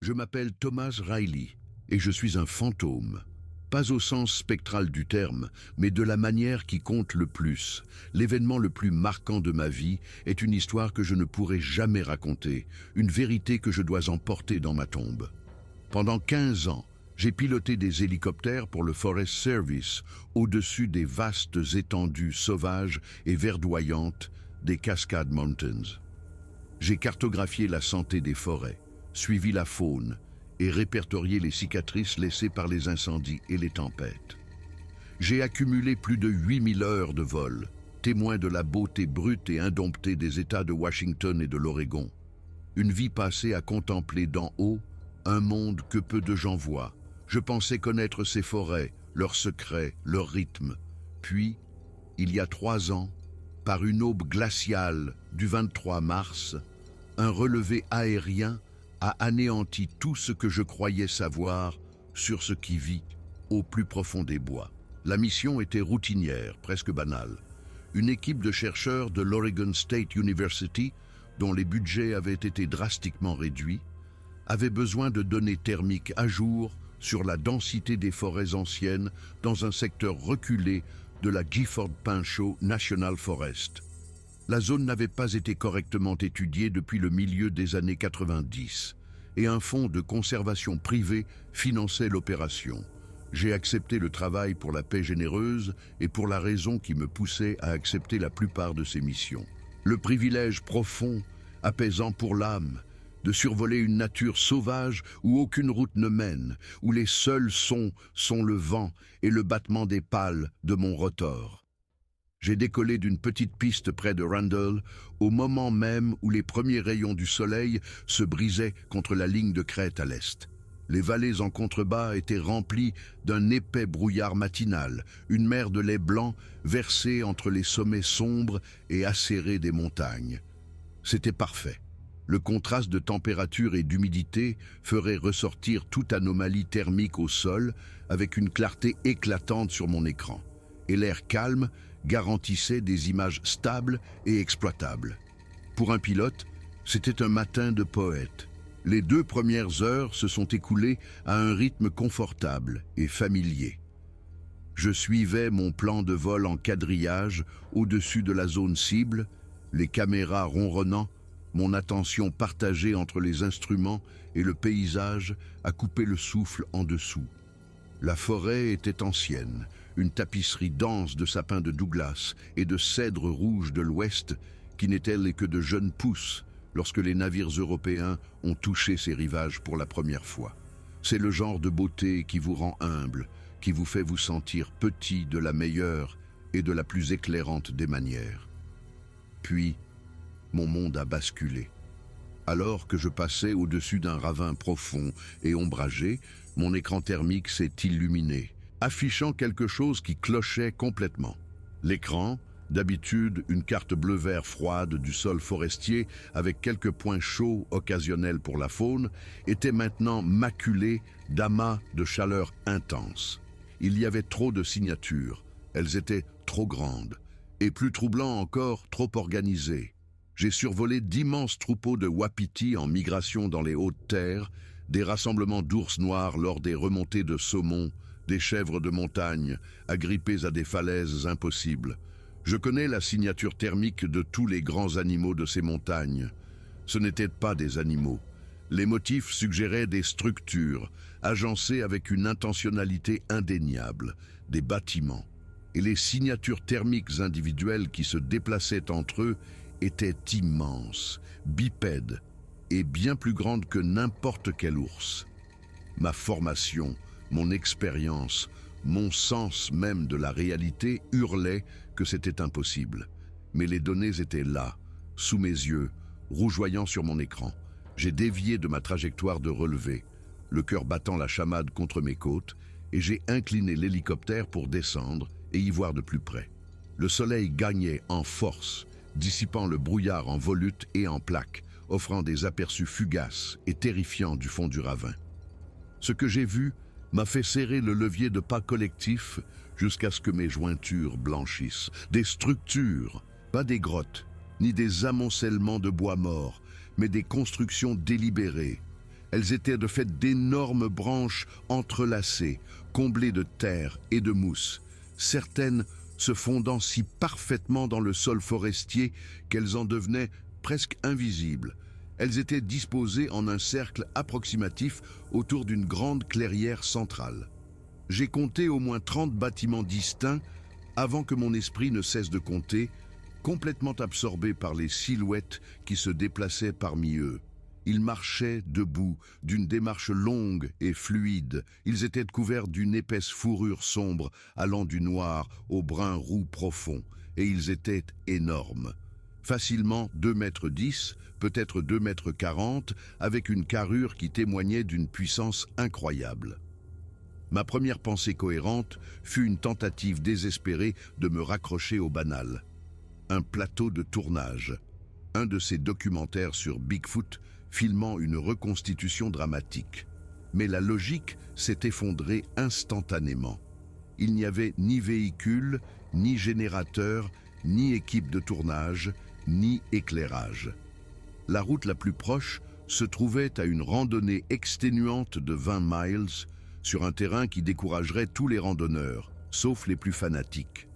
Je m'appelle Thomas Riley et je suis un fantôme. Pas au sens spectral du terme, mais de la manière qui compte le plus. L'événement le plus marquant de ma vie est une histoire que je ne pourrai jamais raconter, une vérité que je dois emporter dans ma tombe. Pendant 15 ans, j'ai piloté des hélicoptères pour le Forest Service au-dessus des vastes étendues sauvages et verdoyantes des Cascade Mountains. J'ai cartographié la santé des forêts, suivi la faune et répertorié les cicatrices laissées par les incendies et les tempêtes. J'ai accumulé plus de 8000 heures de vol, témoin de la beauté brute et indomptée des États de Washington et de l'Oregon. Une vie passée à contempler d'en haut un monde que peu de gens voient. Je pensais connaître ces forêts, leurs secrets, leurs rythmes. Puis, il y a 3 ans, par une aube glaciale du 23 mars, un relevé aérien a anéanti tout ce que je croyais savoir sur ce qui vit au plus profond des bois. La mission était routinière, presque banale. Une équipe de chercheurs de l'Oregon State University, dont les budgets avaient été drastiquement réduits, avait besoin de données thermiques à jour sur la densité des forêts anciennes dans un secteur reculé de la Gifford Pinchot National Forest. La zone n'avait pas été correctement étudiée depuis le milieu des années 90 et un fonds de conservation privé finançait l'opération. J'ai accepté le travail pour la paix généreuse et pour la raison qui me poussait à accepter la plupart de ces missions. Le privilège profond, apaisant pour l'âme, de survoler une nature sauvage où aucune route ne mène, où les seuls sons sont le vent et le battement des pales de mon rotor. J'ai décollé d'une petite piste près de Randall au moment même où les premiers rayons du soleil se brisaient contre la ligne de crête à l'est. Les vallées en contrebas étaient remplies d'un épais brouillard matinal, une mer de lait blanc versée entre les sommets sombres et acérés des montagnes. C'était parfait. Le contraste de température et d'humidité ferait ressortir toute anomalie thermique au sol avec une clarté éclatante sur mon écran. Et l'air calme garantissait des images stables et exploitables. Pour un pilote, c'était un matin de poète. Les 2 premières heures se sont écoulées à un rythme confortable et familier. Je suivais mon plan de vol en quadrillage au-dessus de la zone cible, les caméras ronronnant, mon attention partagée entre les instruments et le paysage à couper le souffle en dessous. La forêt était ancienne, une tapisserie dense de sapins de Douglas et de cèdres rouges de l'Ouest qui n'étaient que de jeunes pousses lorsque les navires européens ont touché ces rivages pour la première fois. C'est le genre de beauté qui vous rend humble, qui vous fait vous sentir petit de la meilleure et de la plus éclairante des manières. Puis, mon monde a basculé. Alors que je passais au-dessus d'un ravin profond et ombragé, mon écran thermique s'est illuminé, affichant quelque chose qui clochait complètement. L'écran, d'habitude une carte bleu-vert froide du sol forestier avec quelques points chauds occasionnels pour la faune, était maintenant maculé d'amas de chaleur intense. Il y avait trop de signatures, elles étaient trop grandes, et plus troublant encore, trop organisées. J'ai survolé d'immenses troupeaux de wapitis en migration dans les hautes terres, des rassemblements d'ours noirs lors des remontées de saumon, des chèvres de montagne, agrippées à des falaises impossibles. Je connais la signature thermique de tous les grands animaux de ces montagnes. Ce n'étaient pas des animaux. Les motifs suggéraient des structures, agencées avec une intentionnalité indéniable, des bâtiments. Et les signatures thermiques individuelles qui se déplaçaient entre eux étaient immenses, bipèdes et bien plus grandes que n'importe quel ours. Ma formation, mon expérience, mon sens même de la réalité hurlaient que c'était impossible. Mais les données étaient là, sous mes yeux, rougeoyant sur mon écran. J'ai dévié de ma trajectoire de relevée, le cœur battant la chamade contre mes côtes, et j'ai incliné l'hélicoptère pour descendre et y voir de plus près. Le soleil gagnait en force, dissipant le brouillard en volutes et en plaques, offrant des aperçus fugaces et terrifiants du fond du ravin. Ce que j'ai vu m'a fait serrer le levier de pas collectif jusqu'à ce que mes jointures blanchissent. Des structures, pas des grottes, ni des amoncellements de bois morts, mais des constructions délibérées, Elles étaient de fait d'énormes branches entrelacées, comblées de terre et de mousse, certaines se fondant si parfaitement dans le sol forestier qu'elles en devenaient presque invisibles. Elles étaient disposées en un cercle approximatif autour d'une grande clairière centrale. J'ai compté au moins 30 bâtiments distincts avant que mon esprit ne cesse de compter, complètement absorbé par les silhouettes qui se déplaçaient parmi eux. Ils marchaient debout, d'une démarche longue et fluide. Ils étaient couverts d'une épaisse fourrure sombre, allant du noir au brun roux profond, et ils étaient énormes. Facilement 2,10 m, peut-être 2,40 m, avec une carrure qui témoignait d'une puissance incroyable. Ma première pensée cohérente fut une tentative désespérée de me raccrocher au banal. Un plateau de tournage, un de ces documentaires sur Bigfoot filmant une reconstitution dramatique. Mais la logique s'est effondrée instantanément. Il n'y avait ni véhicule, ni générateur, ni équipe de tournage, ni éclairage. La route la plus proche se trouvait à une randonnée exténuante de 20 miles sur un terrain qui découragerait tous les randonneurs, sauf les plus fanatiques.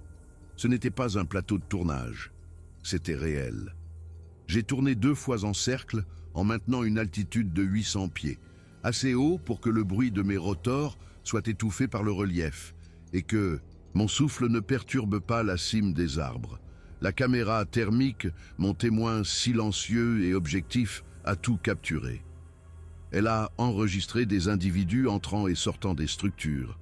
Ce n'était pas un plateau de tournage, c'était réel. J'ai tourné 2 fois en cercle en maintenant une altitude de 800 pieds, assez haut pour que le bruit de mes rotors soit étouffé par le relief et que mon souffle ne perturbe pas la cime des arbres. La caméra thermique, mon témoin silencieux et objectif, a tout capturé. Elle a enregistré des individus entrant et sortant des structures.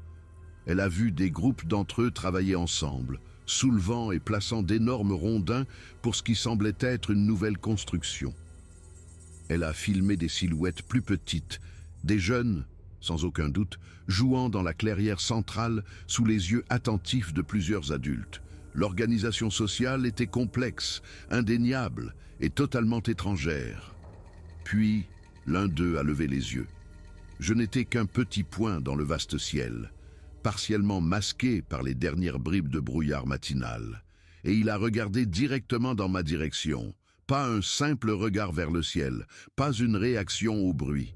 Elle a vu des groupes d'entre eux travailler ensemble, soulevant et plaçant d'énormes rondins pour ce qui semblait être une nouvelle construction. Elle a filmé des silhouettes plus petites, des jeunes, sans aucun doute, jouant dans la clairière centrale sous les yeux attentifs de plusieurs adultes. L'organisation sociale était complexe, indéniable et totalement étrangère. Puis, l'un d'eux a levé les yeux. Je n'étais qu'un petit point dans le vaste ciel, partiellement masqué par les dernières bribes de brouillard matinal, et il a regardé directement dans ma direction. Pas un simple regard vers le ciel, pas une réaction au bruit.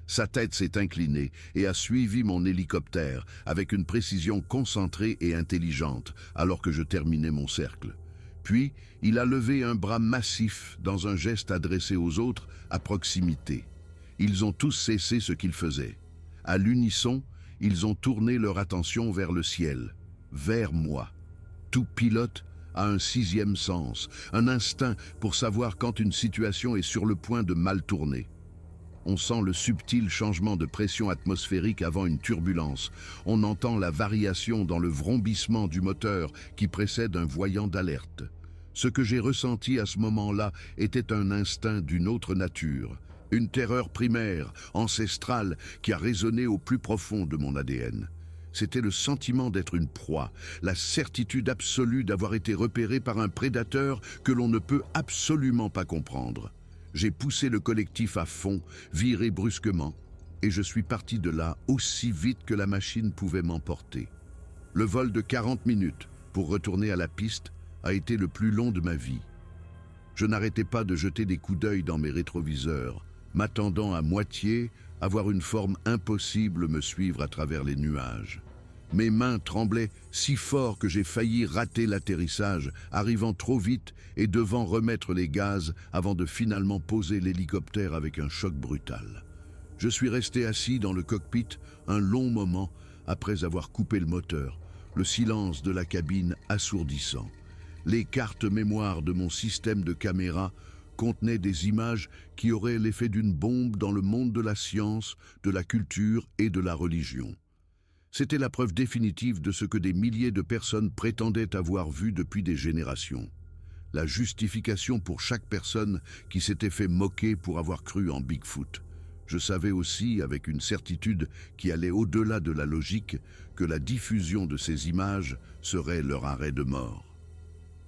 Sa tête s'est inclinée et a suivi mon hélicoptère avec une précision concentrée et intelligente alors que je terminais mon cercle. Puis, il a levé un bras massif dans un geste adressé aux autres à proximité. Ils ont tous cessé ce qu'ils faisaient. À l'unisson, ils ont tourné leur attention vers le ciel, vers moi. Tout pilote a un 6e sens, un instinct pour savoir quand une situation est sur le point de mal tourner. On sent le subtil changement de pression atmosphérique avant une turbulence. On entend la variation dans le vrombissement du moteur qui précède un voyant d'alerte. Ce que j'ai ressenti à ce moment-là était un instinct d'une autre nature, une terreur primaire, ancestrale, qui a résonné au plus profond de mon ADN. C'était le sentiment d'être une proie, la certitude absolue d'avoir été repéré par un prédateur que l'on ne peut absolument pas comprendre. J'ai poussé le collectif à fond, viré brusquement, et je suis parti de là aussi vite que la machine pouvait m'emporter. Le vol de 40 minutes pour retourner à la piste a été le plus long de ma vie. Je n'arrêtais pas de jeter des coups d'œil dans mes rétroviseurs, m'attendant à moitié à voir une forme impossible me suivre à travers les nuages. Mes mains tremblaient si fort que j'ai failli rater l'atterrissage, arrivant trop vite et devant remettre les gaz avant de finalement poser l'hélicoptère avec un choc brutal. Je suis resté assis dans le cockpit un long moment après avoir coupé le moteur, le silence de la cabine assourdissant. Les cartes mémoire de mon système de caméra contenaient des images qui auraient l'effet d'une bombe dans le monde de la science, de la culture et de la religion. C'était la preuve définitive de ce que des milliers de personnes prétendaient avoir vu depuis des générations. La justification pour chaque personne qui s'était fait moquer pour avoir cru en Bigfoot. Je savais aussi, avec une certitude qui allait au-delà de la logique, que la diffusion de ces images serait leur arrêt de mort.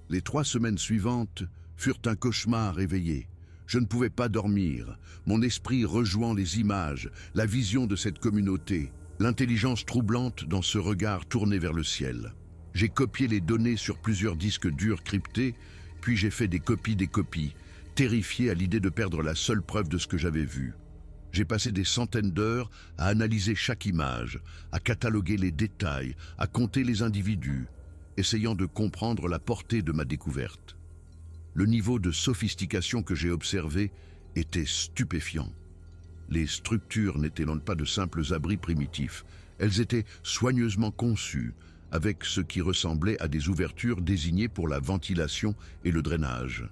Les 3 semaines suivantes furent un cauchemar éveillé. Je ne pouvais pas dormir, mon esprit rejoint les images, la vision de cette communauté, l'intelligence troublante dans ce regard tourné vers le ciel. J'ai copié les données sur plusieurs disques durs cryptés, puis j'ai fait des copies, terrifié à l'idée de perdre la seule preuve de ce que j'avais vu. J'ai passé des centaines d'heures à analyser chaque image, à cataloguer les détails, à compter les individus, essayant de comprendre la portée de ma découverte. Le niveau de sophistication que j'ai observé était stupéfiant. Les structures n'étaient donc pas de simples abris primitifs. Elles étaient soigneusement conçues, avec ce qui ressemblait à des ouvertures désignées pour la ventilation et le drainage.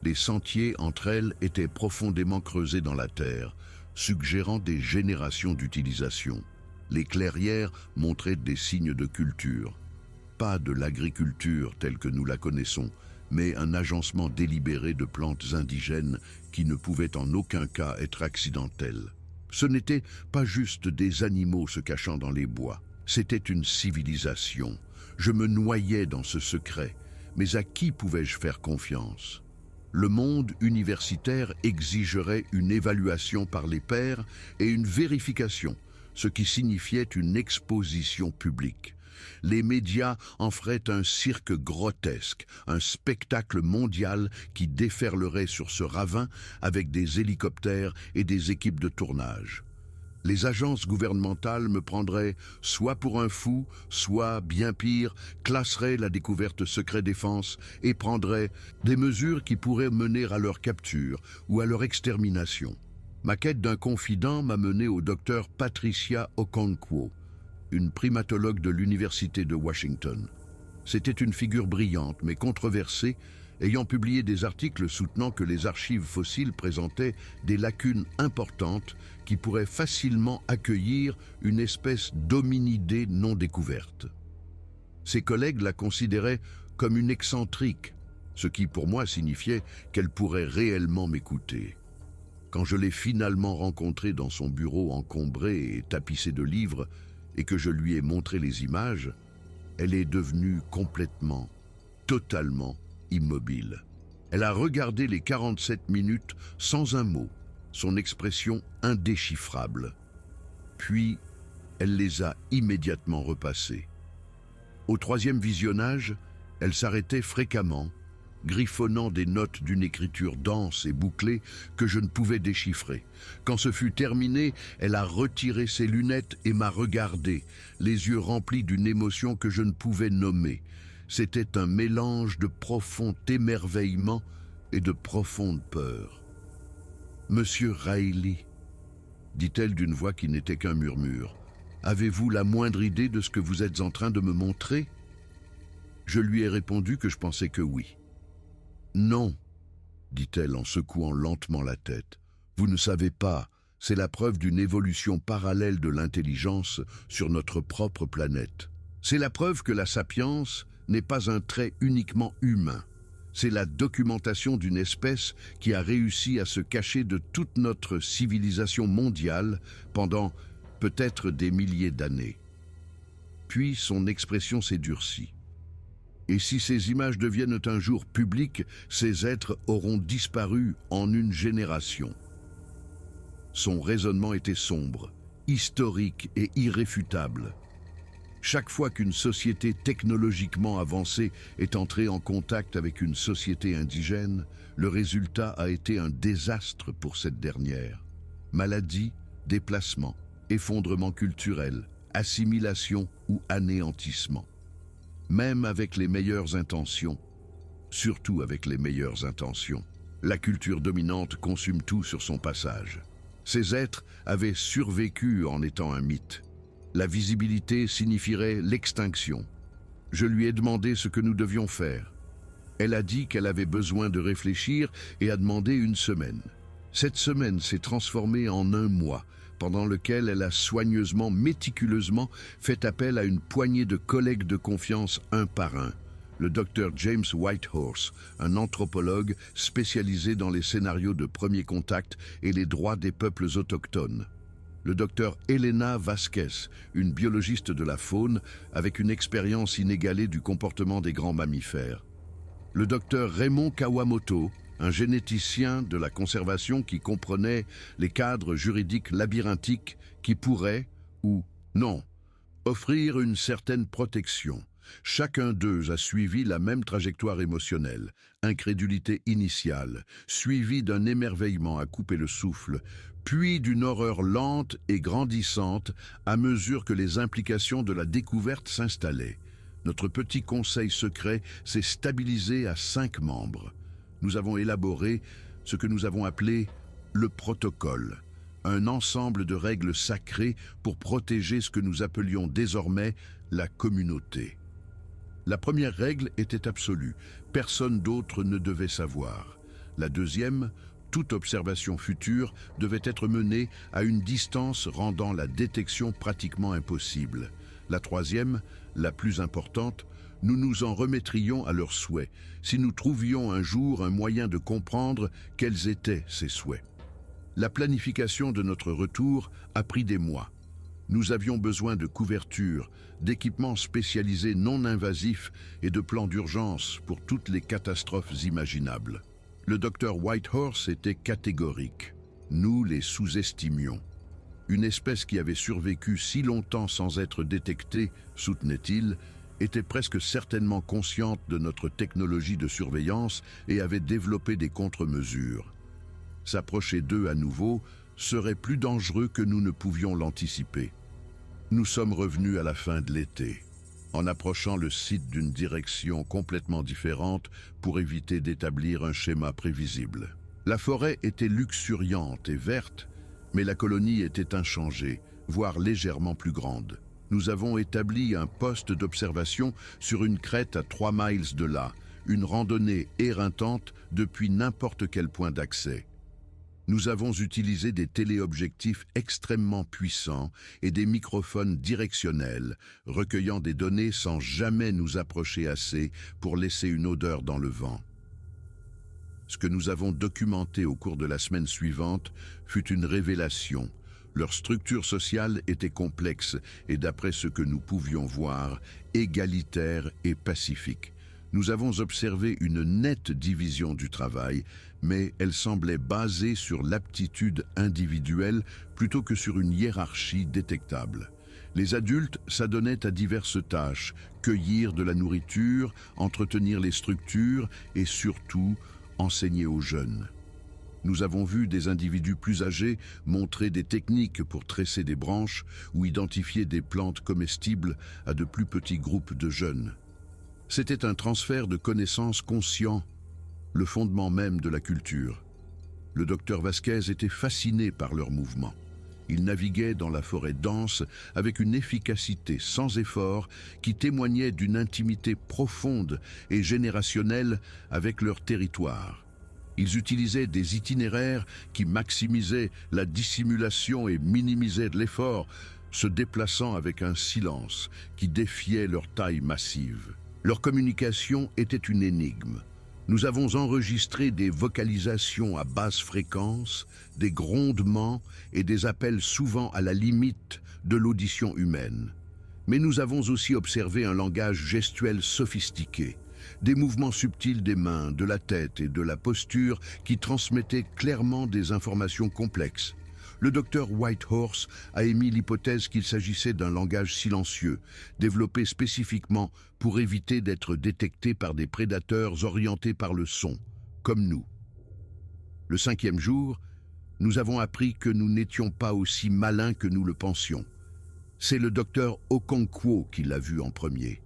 Les sentiers entre elles étaient profondément creusés dans la terre, suggérant des générations d'utilisation. Les clairières montraient des signes de culture. Pas de l'agriculture telle que nous la connaissons, mais un agencement délibéré de plantes indigènes qui ne pouvaient en aucun cas être accidentelles. Ce n'étaient pas juste des animaux se cachant dans les bois. C'était une civilisation. Je me noyais dans ce secret, mais à qui pouvais-je faire confiance? Le monde universitaire exigerait une évaluation par les pairs et une vérification, ce qui signifiait une exposition publique. Les médias en feraient un cirque grotesque, un spectacle mondial qui déferlerait sur ce ravin avec des hélicoptères et des équipes de tournage. Les agences gouvernementales me prendraient soit pour un fou, soit, bien pire, classeraient la découverte secret défense et prendraient des mesures qui pourraient mener à leur capture ou à leur extermination. Ma quête d'un confident m'a mené au docteur Patricia Okonkwo, une primatologue de l'Université de Washington. C'était une figure brillante mais controversée, ayant publié des articles soutenant que les archives fossiles présentaient des lacunes importantes qui pourraient facilement accueillir une espèce d'hominidé non découverte. Ses collègues la considéraient comme une excentrique, ce qui pour moi signifiait qu'elle pourrait réellement m'écouter. Quand je l'ai finalement rencontrée dans son bureau encombré et tapissé de livres et que je lui ai montré les images, elle est devenue complètement, totalement immobile. Elle a regardé les 47 minutes sans un mot, son expression indéchiffrable. Puis, elle les a immédiatement repassées. Au troisième visionnage, elle s'arrêtait fréquemment, griffonnant des notes d'une écriture dense et bouclée que je ne pouvais déchiffrer. Quand ce fut terminé, elle a retiré ses lunettes et m'a regardé, les yeux remplis d'une émotion que je ne pouvais nommer. C'était un mélange de profond émerveillement et de profonde peur. « Monsieur Riley, dit-elle d'une voix qui n'était qu'un murmure, avez-vous la moindre idée de ce que vous êtes en train de me montrer ?» Je lui ai répondu que je pensais que oui. « Non, dit-elle en secouant lentement la tête, vous ne savez pas, c'est la preuve d'une évolution parallèle de l'intelligence sur notre propre planète. C'est la preuve que la sapience n'est pas un trait uniquement humain. C'est la documentation d'une espèce qui a réussi à se cacher de toute notre civilisation mondiale pendant peut-être des milliers d'années. » Puis son expression s'est durcie. « Et si ces images deviennent un jour publiques, ces êtres auront disparu en une génération. » Son raisonnement était sombre, historique et irréfutable. Chaque fois qu'une société technologiquement avancée est entrée en contact avec une société indigène, le résultat a été un désastre pour cette dernière. Maladie, déplacement, effondrement culturel, assimilation ou anéantissement. Même avec les meilleures intentions, surtout avec les meilleures intentions, la culture dominante consume tout sur son passage. Ces êtres avaient survécu en étant un mythe. La visibilité signifierait l'extinction. Je lui ai demandé ce que nous devions faire. Elle a dit qu'elle avait besoin de réfléchir et a demandé une semaine. Cette semaine s'est transformée en un mois, pendant lequel elle a soigneusement, méticuleusement fait appel à une poignée de collègues de confiance un par un. Le docteur James Whitehorse, un anthropologue spécialisé dans les scénarios de premier contact et les droits des peuples autochtones. Le docteur Elena Vasquez, une biologiste de la faune avec une expérience inégalée du comportement des grands mammifères. Le docteur Raymond Kawamoto, un généticien de la conservation qui comprenait les cadres juridiques labyrinthiques qui pourraient, ou non, offrir une certaine protection. Chacun d'eux a suivi la même trajectoire émotionnelle, incrédulité initiale, suivie d'un émerveillement à couper le souffle, puis d'une horreur lente et grandissante à mesure que les implications de la découverte s'installaient. Notre petit conseil secret s'est stabilisé à 5 membres. Nous avons élaboré ce que nous avons appelé le protocole, un ensemble de règles sacrées pour protéger ce que nous appelions désormais la communauté. La première règle était absolue, personne d'autre ne devait savoir. La deuxième, toute observation future devait être menée à une distance rendant la détection pratiquement impossible. La troisième, la plus importante, nous nous en remettrions à leurs souhaits, si nous trouvions un jour un moyen de comprendre quels étaient ces souhaits. La planification de notre retour a pris des mois. Nous avions besoin de couvertures, d'équipements spécialisés non invasifs et de plans d'urgence pour toutes les catastrophes imaginables. Le docteur Whitehorse était catégorique. Nous les sous-estimions. Une espèce qui avait survécu si longtemps sans être détectée, soutenait-il, était presque certainement consciente de notre technologie de surveillance et avait développé des contre-mesures. S'approcher d'eux à nouveau serait plus dangereux que nous ne pouvions l'anticiper. Nous sommes revenus à la fin de l'été, en approchant le site d'une direction complètement différente pour éviter d'établir un schéma prévisible. La forêt était luxuriante et verte, mais la colonie était inchangée, voire légèrement plus grande. Nous avons établi un poste d'observation sur une crête à 3 miles de là, une randonnée éreintante depuis n'importe quel point d'accès. Nous avons utilisé des téléobjectifs extrêmement puissants et des microphones directionnels, recueillant des données sans jamais nous approcher assez pour laisser une odeur dans le vent. Ce que nous avons documenté au cours de la semaine suivante fut une révélation. Leur structure sociale était complexe et, d'après ce que nous pouvions voir, égalitaire et pacifique. Nous avons observé une nette division du travail, mais elle semblait basée sur l'aptitude individuelle plutôt que sur une hiérarchie détectable. Les adultes s'adonnaient à diverses tâches, cueillir de la nourriture, entretenir les structures et surtout enseigner aux jeunes. Nous avons vu des individus plus âgés montrer des techniques pour tresser des branches ou identifier des plantes comestibles à de plus petits groupes de jeunes. C'était un transfert de connaissances conscient, le fondement même de la culture. Le docteur Vasquez était fasciné par leurs mouvements. Il naviguait dans la forêt dense avec une efficacité sans effort qui témoignait d'une intimité profonde et générationnelle avec leur territoire. Ils utilisaient des itinéraires qui maximisaient la dissimulation et minimisaient l'effort, se déplaçant avec un silence qui défiait leur taille massive. Leur communication était une énigme. Nous avons enregistré des vocalisations à basse fréquence, des grondements et des appels souvent à la limite de l'audition humaine. Mais nous avons aussi observé un langage gestuel sophistiqué, des mouvements subtils des mains, de la tête et de la posture qui transmettaient clairement des informations complexes. Le docteur Whitehorse a émis l'hypothèse qu'il s'agissait d'un langage silencieux, développé spécifiquement pour éviter d'être détecté par des prédateurs orientés par le son, comme nous. Le 5e jour, nous avons appris que nous n'étions pas aussi malins que nous le pensions. C'est le docteur Okonkwo qui l'a vu en premier.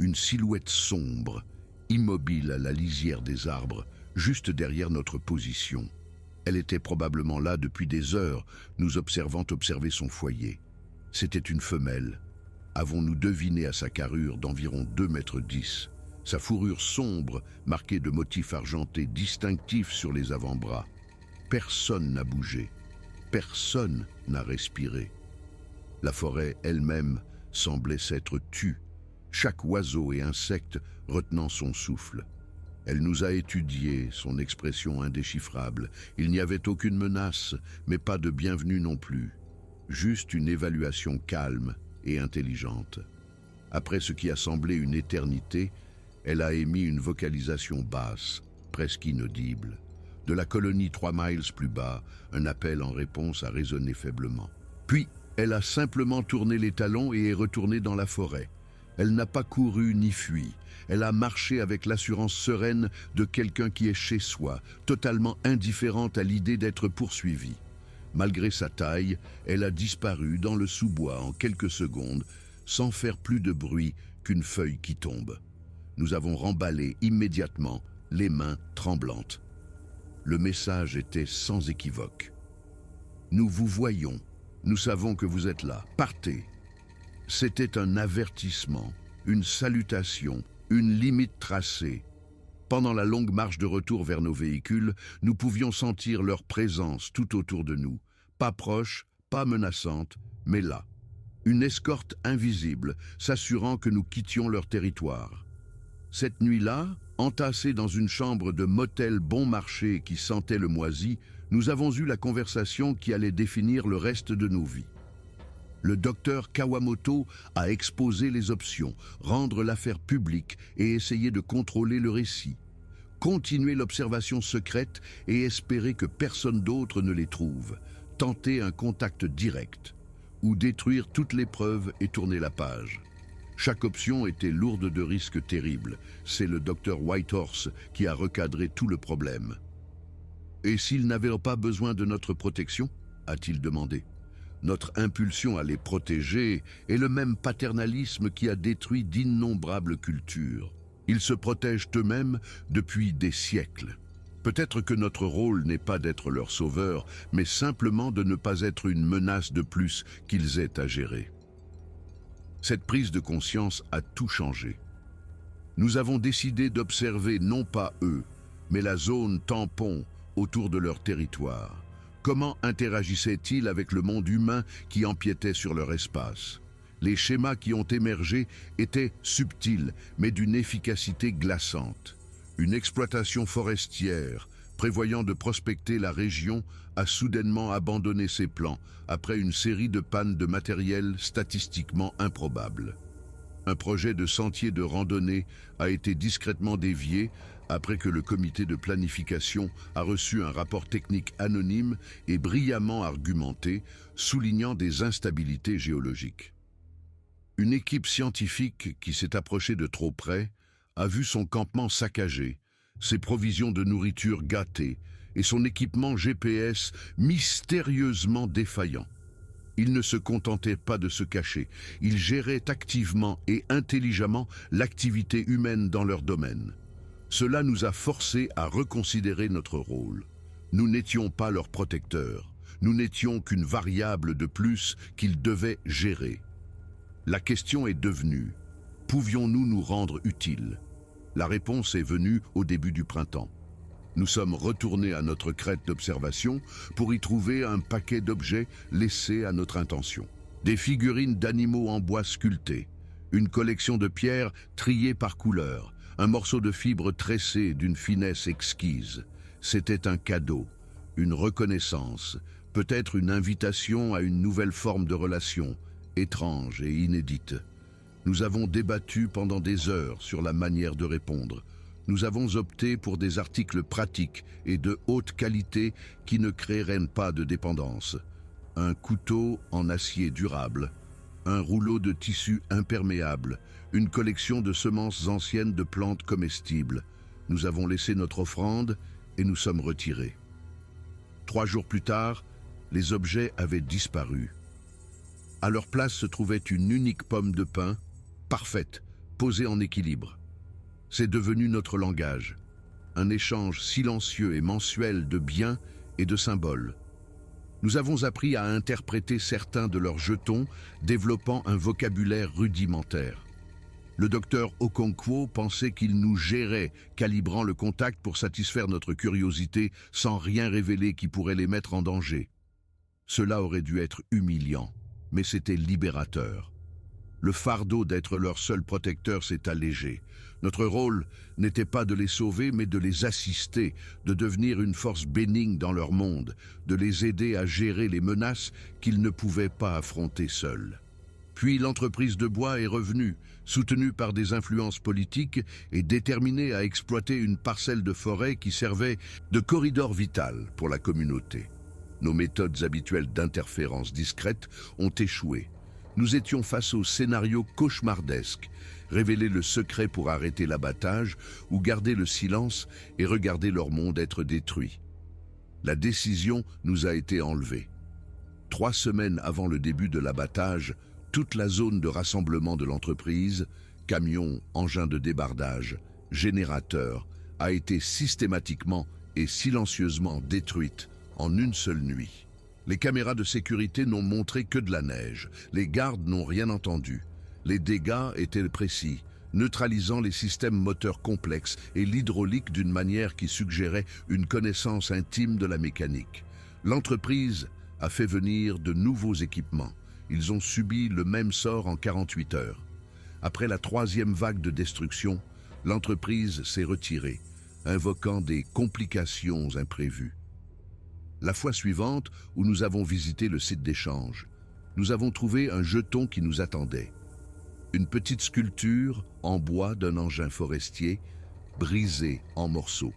Une silhouette sombre, immobile à la lisière des arbres, juste derrière notre position. Elle était probablement là depuis des heures, nous observant observer son foyer. C'était une femelle. Avons-nous deviné à sa carrure d'environ 2,10 mètres, sa fourrure sombre, marquée de motifs argentés distinctifs sur les avant-bras. Personne n'a bougé. Personne n'a respiré. La forêt elle-même semblait s'être tue, chaque oiseau et insecte retenant son souffle. Elle nous a étudié, son expression indéchiffrable. Il n'y avait aucune menace, mais pas de bienvenue non plus. Juste une évaluation calme et intelligente. Après ce qui a semblé une éternité, elle a émis une vocalisation basse, presque inaudible. De la colonie 3 miles plus bas, un appel en réponse a résonné faiblement. Puis, elle a simplement tourné les talons et est retournée dans la forêt. Elle n'a pas couru ni fui. Elle a marché avec l'assurance sereine de quelqu'un qui est chez soi, totalement indifférente à l'idée d'être poursuivie. Malgré sa taille, elle a disparu dans le sous-bois en quelques secondes, sans faire plus de bruit qu'une feuille qui tombe. Nous avons remballé immédiatement, les mains tremblantes. Le message était sans équivoque. Nous vous voyons, nous savons que vous êtes là, partez. C'était un avertissement, une salutation, une limite tracée. Pendant la longue marche de retour vers nos véhicules, nous pouvions sentir leur présence tout autour de nous. Pas proche, pas menaçante, mais là. Une escorte invisible, s'assurant que nous quittions leur territoire. Cette nuit-là, entassés dans une chambre de motel bon marché qui sentait le moisi, nous avons eu la conversation qui allait définir le reste de nos vies. Le docteur Kawamoto a exposé les options, rendre l'affaire publique et essayer de contrôler le récit. Continuer l'observation secrète et espérer que personne d'autre ne les trouve. Tenter un contact direct. Ou détruire toutes les preuves et tourner la page. Chaque option était lourde de risques terribles. C'est le docteur Whitehorse qui a recadré tout le problème. « Et s'ils n'avaient pas besoin de notre protection ?» a-t-il demandé. Notre impulsion à les protéger est le même paternalisme qui a détruit d'innombrables cultures. Ils se protègent eux-mêmes depuis des siècles. Peut-être que notre rôle n'est pas d'être leur sauveur, mais simplement de ne pas être une menace de plus qu'ils aient à gérer. Cette prise de conscience a tout changé. Nous avons décidé d'observer non pas eux, mais la zone tampon autour de leur territoire. Comment interagissaient-ils avec le monde humain qui empiétait sur leur espace? Les schémas qui ont émergé étaient subtils, mais d'une efficacité glaçante. Une exploitation forestière, prévoyant de prospecter la région, a soudainement abandonné ses plans après une série de pannes de matériel statistiquement improbables. Un projet de sentier de randonnée a été discrètement dévié après que le comité de planification a reçu un rapport technique anonyme et brillamment argumenté, soulignant des instabilités géologiques. Une équipe scientifique qui s'est approchée de trop près a vu son campement saccagé, ses provisions de nourriture gâtées et son équipement GPS mystérieusement défaillant. Ils ne se contentaient pas de se cacher, ils géraient activement et intelligemment l'activité humaine dans leur domaine. Cela nous a forcés à reconsidérer notre rôle. Nous n'étions pas leurs protecteurs, nous n'étions qu'une variable de plus qu'ils devaient gérer. La question est devenue, pouvions-nous nous rendre utiles? La réponse est venue au début du printemps. Nous sommes retournés à notre crête d'observation pour y trouver un paquet d'objets laissés à notre intention. Des figurines d'animaux en bois sculptés, une collection de pierres triées par couleur, un morceau de fibre tressé d'une finesse exquise. C'était un cadeau, une reconnaissance, peut-être une invitation à une nouvelle forme de relation, étrange et inédite. Nous avons débattu pendant des heures sur la manière de répondre. Nous avons opté pour des articles pratiques et de haute qualité qui ne créeraient pas de dépendance. Un couteau en acier durable, un rouleau de tissu imperméable, une collection de semences anciennes de plantes comestibles. Nous avons laissé notre offrande et nous sommes retirés. 3 jours plus tard, les objets avaient disparu. À leur place se trouvait une unique pomme de pin, parfaite, posée en équilibre. C'est devenu notre langage, un échange silencieux et mensuel de biens et de symboles. Nous avons appris à interpréter certains de leurs jetons, développant un vocabulaire rudimentaire. Le docteur Okonkwo pensait qu'il nous gérait, calibrant le contact pour satisfaire notre curiosité sans rien révéler qui pourrait les mettre en danger. Cela aurait dû être humiliant, mais c'était libérateur. Le fardeau d'être leur seul protecteur s'est allégé. Notre rôle n'était pas de les sauver, mais de les assister, de devenir une force bénigne dans leur monde, de les aider à gérer les menaces qu'ils ne pouvaient pas affronter seuls. Puis l'entreprise de bois est revenue, soutenue par des influences politiques et déterminée à exploiter une parcelle de forêt qui servait de corridor vital pour la communauté. Nos méthodes habituelles d'interférence discrète ont échoué. Nous étions face au scénario cauchemardesque, révéler le secret pour arrêter l'abattage ou garder le silence et regarder leur monde être détruit. La décision nous a été enlevée. 3 semaines avant le début de l'abattage, toute la zone de rassemblement de l'entreprise, camions, engins de débardage, générateurs, a été systématiquement et silencieusement détruite en une seule nuit. Les caméras de sécurité n'ont montré que de la neige, les gardes n'ont rien entendu. Les dégâts étaient précis, neutralisant les systèmes moteurs complexes et l'hydraulique d'une manière qui suggérait une connaissance intime de la mécanique. L'entreprise a fait venir de nouveaux équipements. Ils ont subi le même sort en 48 heures. Après la 3e vague de destruction, l'entreprise s'est retirée, invoquant des complications imprévues. La fois suivante, où nous avons visité le site d'échange, nous avons trouvé un jeton qui nous attendait. Une petite sculpture en bois d'un engin forestier, brisée en morceaux.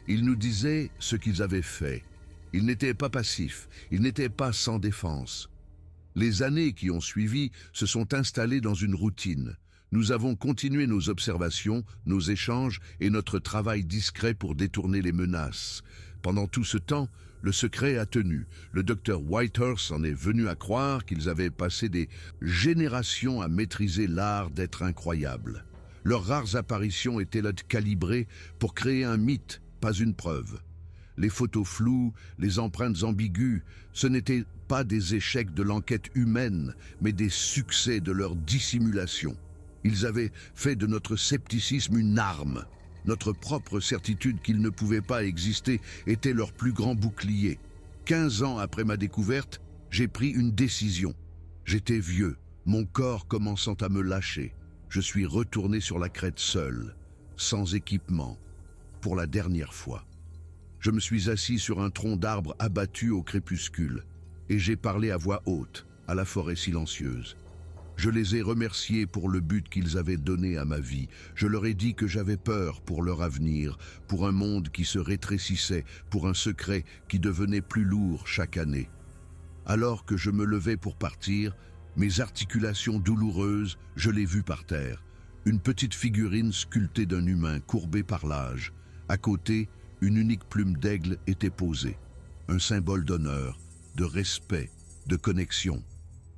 Ils nous disaient ce qu'ils avaient fait. Ils n'étaient pas passifs, ils n'étaient pas sans défense. Les années qui ont suivi se sont installées dans une routine. Nous avons continué nos observations, nos échanges et notre travail discret pour détourner les menaces. Pendant tout ce temps, le secret a tenu. Le docteur Whitehurst en est venu à croire qu'ils avaient passé des générations à maîtriser l'art d'être incroyable. Leurs rares apparitions étaient là calibrées pour créer un mythe, pas une preuve. Les photos floues, les empreintes ambiguës, ce n'étaient pas des échecs de l'enquête humaine, mais des succès de leur dissimulation. Ils avaient fait de notre scepticisme une arme. Notre propre certitude qu'il ne pouvait pas exister était leur plus grand bouclier. 15 ans après ma découverte, j'ai pris une décision. J'étais vieux, mon corps commençant à me lâcher. Je suis retourné sur la crête seul, sans équipement, pour la dernière fois. Je me suis assis sur un tronc d'arbre abattu au crépuscule, et j'ai parlé à voix haute, à la forêt silencieuse. Je les ai remerciés pour le but qu'ils avaient donné à ma vie. Je leur ai dit que j'avais peur pour leur avenir, pour un monde qui se rétrécissait, pour un secret qui devenait plus lourd chaque année. Alors que je me levais pour partir, mes articulations douloureuses, je l'ai vue par terre. Une petite figurine sculptée d'un humain courbé par l'âge. À côté, une unique plume d'aigle était posée. Un symbole d'honneur, de respect, de connexion.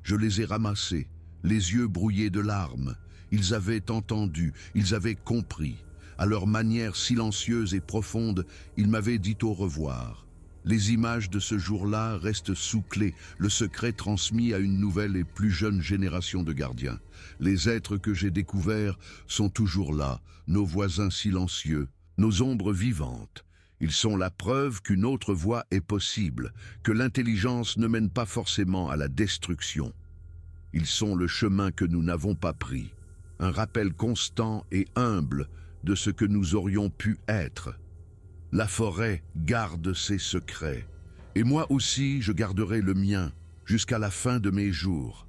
Je les ai ramassés, les yeux brouillés de larmes. Ils avaient entendu, ils avaient compris. À leur manière silencieuse et profonde, ils m'avaient dit au revoir. Les images de ce jour-là restent sous clé, le secret transmis à une nouvelle et plus jeune génération de gardiens. Les êtres que j'ai découverts sont toujours là, nos voisins silencieux, nos ombres vivantes. Ils sont la preuve qu'une autre voie est possible, que l'intelligence ne mène pas forcément à la destruction. Ils sont le chemin que nous n'avons pas pris, un rappel constant et humble de ce que nous aurions pu être. La forêt garde ses secrets, et moi aussi je garderai le mien jusqu'à la fin de mes jours.